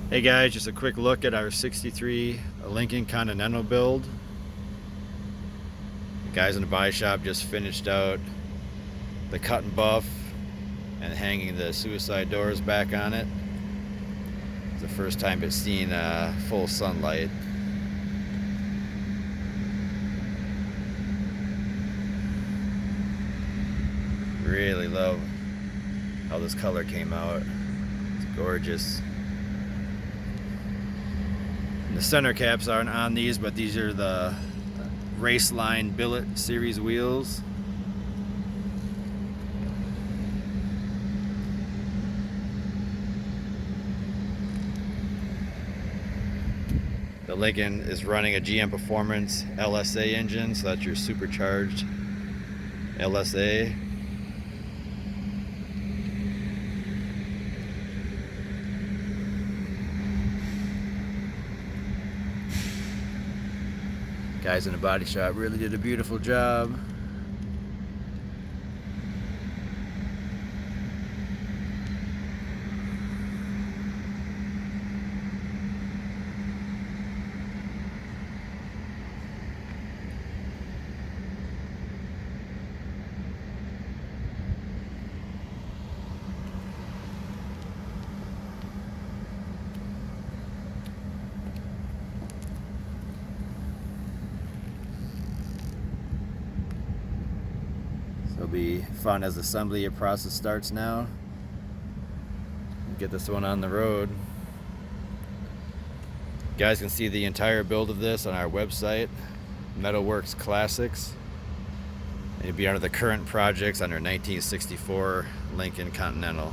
Hey guys, just a quick look at our 63 Lincoln Continental build. The guys in the body shop just finished out the cut and buff and hanging the suicide doors back on it. It's the first time it's seen full sunlight. Really love how this color came out. It's gorgeous. The center caps aren't on these, but these are the Raceline Billet series wheels. The Lincoln is running a GM Performance LSA engine, so that's your supercharged LSA. Guys in the body shop really did a beautiful job. It'll be fun as the assembly process starts now. Get this one on the road. You guys can see the entire build of this on our website, MetalWorks Classics. It'll be under the current projects under 1964 Lincoln Continental.